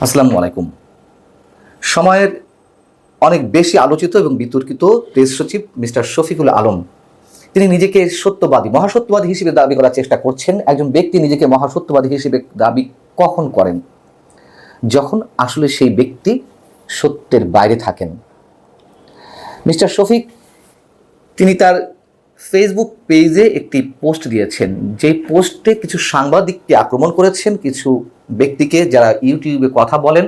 আসসালামু আলাইকুম। সময়ের অনেক বেশি আলোচিত এবং বিতর্কিত প্রেস সচিব মিস্টার শফিকুল আলম তিনি নিজেকে সত্যবাদী, মহাসত্যবাদী হিসেবে দাবি করার চেষ্টা করছেন। একজন ব্যক্তি নিজেকে মহাসত্যবাদী হিসেবে দাবি কখন করেন? যখন আসলে সেই ব্যক্তি সত্যের বাইরে থাকেন। মিস্টার শফিক তিনি তার ফেসবুক পেজে একটি পোস্ট দিয়েছেন, যেই পোস্টে কিছু সাংবাদিককে আক্রমণ করেছেন, কিছু ব্যক্তিকে যারা ইউটিউবে কথা বলেন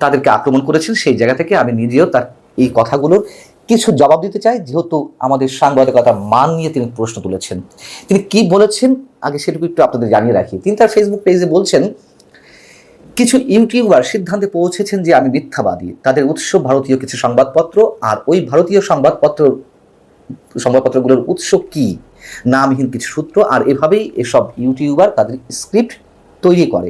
তাদেরকে আক্রমণ করেছেন। সেই জায়গা থেকে আমি নিজেও তার এই কথাগুলোর কিছু জবাব দিতে চাই, যেহেতু আমাদের সাংবাদিকতার মান নিয়ে তিনি প্রশ্ন তুলেছেন। তিনি কি বলেছেন আগে সেটুকু একটু আপনাদের জানিয়ে রাখি। তিনি তার ফেসবুক পেজে বলছেন, কিছু ইউটিউবার সিদ্ধান্তে পৌঁছেছেন যে আমি মিথ্যাবাদী। তাদের উৎস ভারতীয় কিছু সংবাদপত্র, আর ওই ভারতীয় সংবাদপত্রগুলোর উৎস কি? নামহীন কিছু সূত্র, আর এভাবেই এসব ইউটিউবার তাদের স্ক্রিপ্ট তৈরি করে।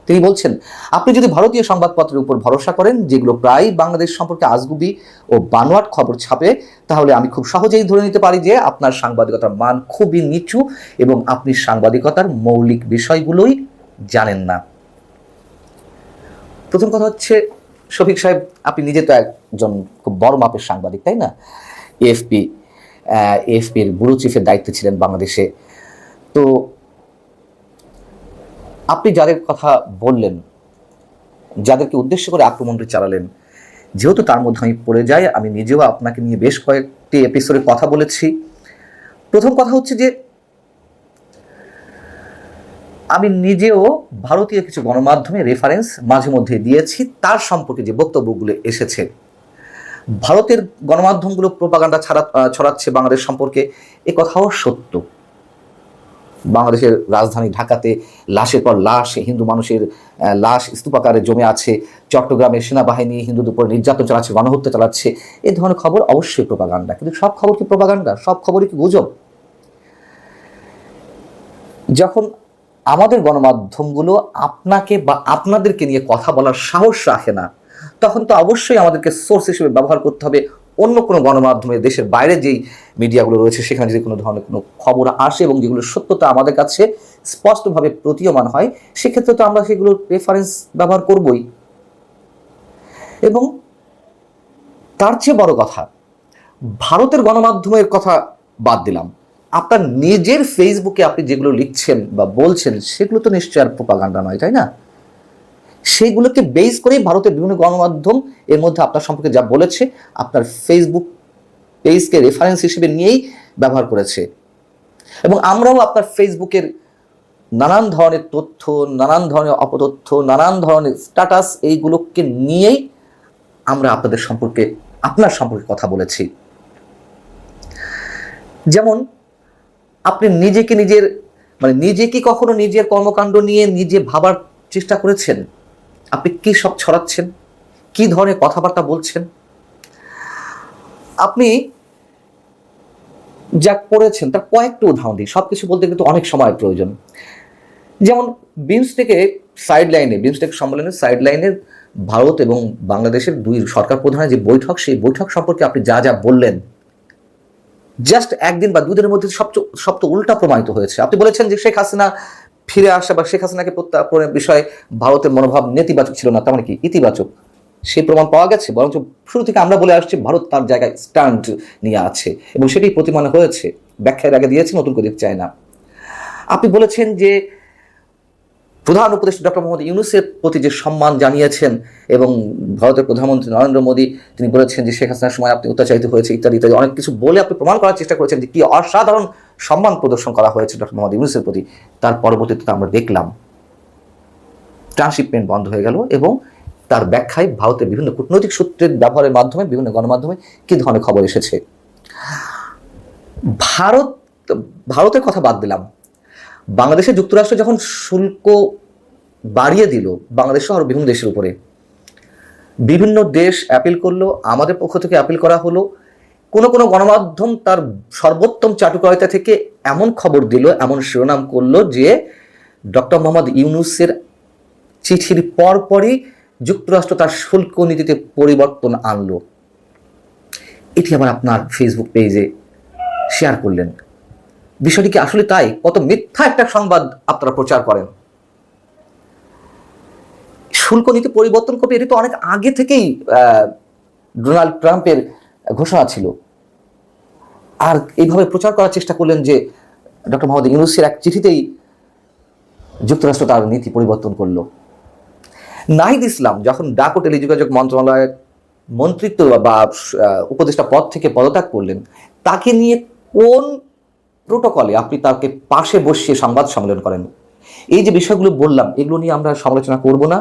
তিনি বলছেন, আপনি যদি ভারতীয় সংবাদপত্রের উপর ভরসা করেন, যেগুলো প্রায় বাংলাদেশ সম্পর্কে আজগুবি ও বানোয়াট খবর ছাপে, তাহলে আমি খুব সহজেই ধরে নিতে পারি যে আপনার সাংবাদিকতার মান খুবই নিচু এবং আপনি সাংবাদিকতার মৌলিক বিষয়গুলোই জানেন না। প্রথম কথা হচ্ছে, শফিক সাহেব আপনি নিজে তো একজন খুব বড় মাপের সাংবাদিক, তাই না? এএফপির ব্যুরো চিফের দায়িত্বে ছিলেন বাংলাদেশে। তো আপনি যাদের কথা বললেন, যাদেরকে উদ্দেশ্য করে আক্রমণটি চালালেন, যেহেতু তার মধ্যে আমি পড়ে যাই, আমি নিজেও আপনাকে নিয়ে বেশ কয়েকটি এপিসোডে কথা বলেছি। প্রথম কথা হচ্ছে যে আমি নিজেও ভারতীয় কিছু গণমাধ্যমে রেফারেন্স মাঝে মধ্যে দিয়েছি, তার সম্পর্কে যে বক্তব্যগুলো এসেছে। ভারতের গণমাধ্যমগুলো প্রোপাগান্ডা ছড়াচ্ছে বাংলাদেশ সম্পর্কে, এ কথাও সত্য। বাংলাদেশের রাজধানী ঢাকাতে লাশের পর লাশ, হিন্দু মানুষের লাশ স্তূপাকারে জমে আছে। চট্টগ্রামে সেনাবাহিনী হিন্দুদের উপর নির্যাতন চালাচ্ছে, গণহত্যা চালাচ্ছে। এই ধরনের খবর অবশ্যই প্রোপাগান্ডা, কিন্তু সব খবর কি প্রোপাগান্ডা? সব খবরই কি গুজব? যখন আমাদের গণমাধ্যমগুলো আপনাকে বা আপনাদেরকে নিয়ে কথা বলার সাহস রাখে না, তখন তো অবশ্যই আমাদেরকে সোর্স হিসেবে ব্যবহার করতে হবে অন্য কোনো গণমাধ্যমে, দেশের বাইরে যেই মিডিয়াগুলো রয়েছে সেখানে যদি কোনো ধরনের কোনো খবর আসে এবং যেগুলোর সত্যতা আমাদের কাছে স্পষ্টভাবে প্রতীয়মান হয়, সেক্ষেত্রে তো আমরা সেগুলোর রেফারেন্স ব্যবহার করবই। এবং তার চেয়ে বড় কথা, ভারতের গণমাধ্যমের কথা বাদ দিলাম, আপনার নিজের ফেসবুকে আপনি যেগুলো লিখছেন বা বলছেন সেগুলো তো নিশ্চয় আর প্রোপাগান্ডা নয়, তাই না? সেইগুলোকে বেস করেই ভারতের বিভিন্ন গণমাধ্যম এর মধ্যে আপনার সম্পর্কে যা বলেছে, আপনার ফেসবুক পেজকে রেফারেন্স হিসেবে নিয়েই ব্যবহার করেছে। এবং আমরাও আপনার ফেসবুকের নানান ধরনের তথ্য, নানান ধরনের অপতথ্য, নানান ধরনের স্ট্যাটাস, এইগুলোকে নিয়েই আমরা আপনার সম্পর্কে কথা বলেছি। যেমন আপনি নিজে কি কখনো নিজের কর্মকাণ্ড নিয়ে নিজে ভাবার চেষ্টা করেছেন? আপনি কি সব ছড়াচ্ছেন, কি ধরনের কথাবার্তা বলছেন? আপনি যা করেছেন তার কয়েকটা উদাহরণ দিই। সবকিছু বলতে কিন্তু অনেক সময় প্রয়োজন। যেমন বিমস্টেক সম্মেলনের সাইডলাইনের ভারত এবং বাংলাদেশের দুই সরকার প্রধানের যে বৈঠক, সেই বৈঠক সম্পর্কে আপনি যা যা বললেন, জাস্ট একদিন বা দুদিনের মধ্যে সব তো উল্টা প্রমাণিত হয়েছে। আপনি বলেছেন যে শেখ হাসিনা ফিরে আসা বা শেখ হাসিনাকে প্রত্যার্পণের বিষয়ে ভারতের মনোভাব নেতিবাচক ছিল না, তার মানে কি ইতিবাচক? সেই প্রমাণ পাওয়া গেছে। বরঞ্চ শুরু থেকে আমরা বলে আসছি ভারত তার জায়গায় স্ট্যান্ড নিয়ে আছে এবং সেটাই প্রতিমান হয়েছে। ব্যাখ্যার আগে দিয়েছি, নতুন করে দিতে চায় না। আপনি বলেছেন যে প্রধান উপদেষ্টা ডক্টর মোহাম্মদ ইউনূসের প্রতি যে সম্মান জানিয়েছেন এবং ভারতের প্রধানমন্ত্রী নরেন্দ্র মোদী তিনি বলেছেন যে শেখ হাসিনার সময় আপনি অত্যাচারিত হয়েছে, ইত্যাদি ইত্যাদি অনেক কিছু বলে আপনি প্রমাণ করার চেষ্টা করেছেন যে কি অসাধারণ সম্মান প্রদর্শন করা হয়েছে ডক্টর মোহাম্মদ ইউনূসের প্রতি। তার পরবর্তীতে আমরা দেখলাম ট্রান্সশিপমেন্ট বন্ধ হয়ে গেল এবং তার ব্যাখ্যায় ভারতের বিভিন্ন কূটনৈতিক সূত্রের ব্যবহারের মাধ্যমে বিভিন্ন গণমাধ্যমে কি ধরনের খবর এসেছে। ভারতের কথা বাদ দিলাম, বাংলাদেশে যুক্তরাষ্ট্র যখন শুল্ক বাড়িয়ে দিল বাংলাদেশ সহ বিভিন্ন দেশের উপরে, বিভিন্ন দেশ অ্যাপিল করলো, আমাদের পক্ষ থেকে অ্যাপিল করা হলো। কোনো গণমাধ্যম তার সর্বোত্তম চাটুকারিতা থেকে এমন খবর দিল, এমন শিরোনাম করলো যে ডক্টর মোহাম্মদ ইউনূসের চিঠির পরপরই যুক্তরাষ্ট্র তার শুল্ক নীতিতে পরিবর্তন আনলো। এটি আবার আপনার ফেসবুক পেজে শেয়ার করলেন। বিষয়টি কি আসলে তাই? কত মিথ্যা একটা সংবাদ আপনারা প্রচার করেন। শুল্ক নীতি পরিবর্তন করবে, এটি তো অনেক আগে থেকেই ডোনাল্ড ট্রাম্পের ঘোষণা ছিল। আর এইভাবে প্রচার করার চেষ্টা করলেন যে ডক্টর মোহাম্মদ ইউনূসের এক চিঠিতেই যুক্তরাষ্ট্র তার নীতি পরিবর্তন করলো। নাহিদ ইসলাম যখন ডাক ও টেলিযোগাযোগ মন্ত্রণালয়ের মন্ত্রিত্ব বা উপদেষ্টা পদ থেকে পদত্যাগ করলেন, তাকে নিয়ে কোন প্রোটোকলে আপনি তাকে পাশে বসিয়ে সংবাদ সম্মেলন করেন? এই যে বিষয়গুলো বললাম, এগুলো নিয়ে আমরা সমালোচনা করব না?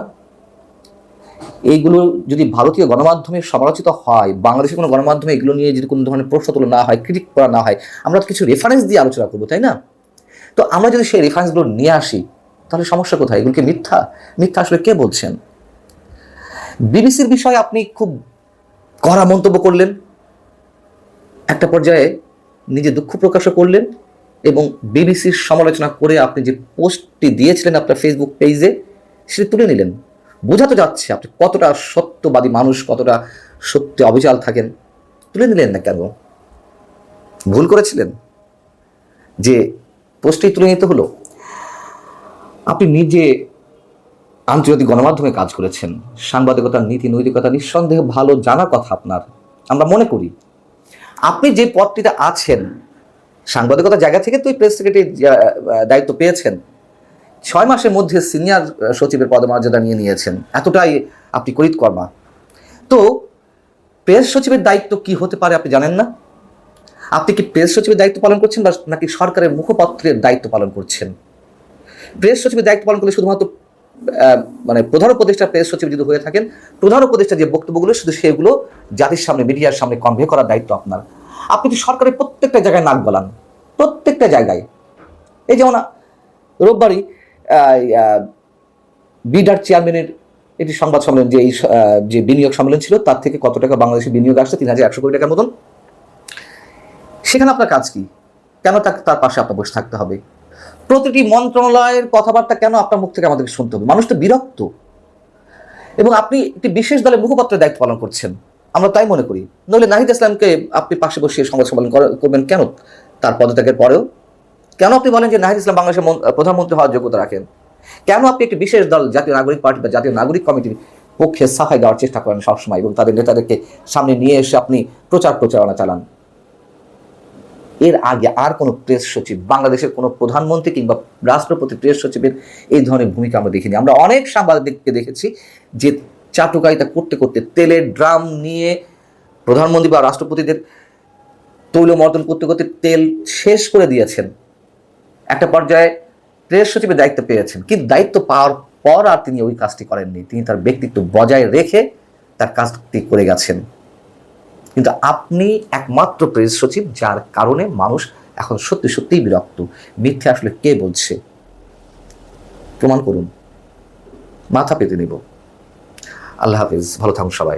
এইগুলো যদি ভারতীয় গণমাধ্যমে সমালোচিত হয়, বাংলাদেশের কোনো গণমাধ্যমে এগুলো নিয়ে যদি কোনো ধরনের প্রশ্ন তোলা না হয়, ক্রিটিক করা না হয়, আমরা কিছু রেফারেন্স দিয়ে আলোচনা করবো, তাই না? তো আমরা যদি সেই রেফারেন্সগুলো নিয়ে আসি, তাহলে সমস্যা কোথায়? এগুলোকে মিথ্যা মিথ্যা আসলে কে বলছেন? বিবিসির বিষয়ে আপনি খুব কড়া মন্তব্য করলেন, একটা পর্যায়ে নিজে দুঃখ প্রকাশও করলেন, এবং বিবিসির সমালোচনা করে আপনি যে পোস্টটি দিয়েছিলেন আপনার ফেসবুক পেজে, সেটা তুলে নিলেন। বোঝা তো যাচ্ছে আপনি কতটা সত্যবাদী মানুষ, কতটা সত্যে অবিচাল থাকেন। তুলে নিলেন না কেন? ভুল করেছিলেন যে পোস্টটি তুলে নিতে হলো? আপনি নিজে আন্তর্জাতিক গণমাধ্যমে কাজ করেছেন, সাংবাদিকতার নীতি নৈতিকতা নিঃসন্দেহে ভালো জানার কথা আপনার, আমরা মনে করি। আপনি যে পদটিতে আছেন, সাংবাদিকতার জায়গা থেকে তো প্রেস সেক্রেটারি দায়িত্ব পেয়েছেন, 6 মাসের মধ্যে সিনিয়র সচিবের পদমর্যাদা নিয়ে নিয়েছেন, এতটাই আপনি করিতকর্মা। তো প্রেস সচিবের দায়িত্ব কি হতে পারে আপনি জানেন না? আপনি কি প্রেস সচিবের দায়িত্ব পালন করছেন বা নাকি সরকারের মুখপাত্রের দায়িত্ব পালন করছেন? প্রেস সচিবের দায়িত্ব পালন করলে শুধুমাত্র মানে প্রধান উপদেষ্টা প্রেস সচিব যদি হয়ে থাকেন, প্রধান উপদেষ্টা যে বক্তব্যগুলো শুধু সেগুলো জাতির সামনে, মিডিয়ার সামনে কনভে করার দায়িত্ব আপনার। আপনি তো সরকারের প্রত্যেকটা জায়গায় নাক গলান, প্রত্যেকটা জায়গায়। এই যেমন রোববারই বিডার চেয়ারম্যানের এটি সংবাদ সম্মেলন, যে এই যে বিনিয়োগ সম্মেলন ছিল, তার থেকে কত টাকা বাংলাদেশে বিনিয়োগ আসছে, 3100 কোটি টাকার মতন। সেখানে আপনার কাজ কি? কেন তার পাশে আপনার বসে থাকতে হবে? প্রতিটি মন্ত্রণালয়ের কথাবার্তা কেন আপনার মুখ থেকে আমাদেরকে শুনতে হবে? মানুষ তো বিরক্ত। এবং আপনি একটি বিশেষ দলের মুখপাত্রের দায়িত্ব পালন করছেন, আমরা তাই মনে করি। নইলে নাহিদ ইসলামকে আপনি পাশে বসিয়ে সংবাদ সম্মেলন করবেন কেন তার পদত্যাগের পরেও? কেন আপনি বলেন যে নাহিদ ইসলাম বাংলাদেশের প্রধানমন্ত্রী হওয়ার যোগ্যতা রাখেন? কেন আপনি একটি বিশেষ দল জাতীয় নাগরিক পার্টি বা জাতীয় নাগরিক কমিটির পক্ষে সাফাই দেওয়ার চেষ্টা করেন সবসময়, এবং তাদের নেতাদেরকে সামনে নিয়ে এসে আপনি প্রচারণা চালান? এর আগে আর কোনো প্রেস সচিব, বাংলাদেশের কোনো প্রধানমন্ত্রী কিংবা রাষ্ট্রপতি প্রেস সচিবের এই ধরনের ভূমিকা আমরা দেখিনি। আমরা অনেক সাংবাদিককে দেখেছি যে চাটুকারিতা করতে করতে, তেলের ড্রাম নিয়ে প্রধানমন্ত্রী বা রাষ্ট্রপতিদের তৈল মর্দন করতে করতে তেল শেষ করে দিয়েছেন। একটা পর্যায়ে প্রেস সচিবের দায়িত্ব পেয়েছেন, কিন্তু দায়িত্ব পাওয়ার পর আর তিনি ওই কাজটি করেননি। তিনি তার ব্যক্তিত্ব বজায় রেখে তার কাজটি করে গেছেন। কিন্তু আপনি একমাত্র প্রেস সচিব, যার কারণে মানুষ এখন সত্যি সত্যিই বিরক্ত। মিথ্যে আসলে কে বলছে? প্রমাণ করুন, মাথা পেতে নেব। আল্লাহ হাফিজ, ভালো থাকুন সবাই।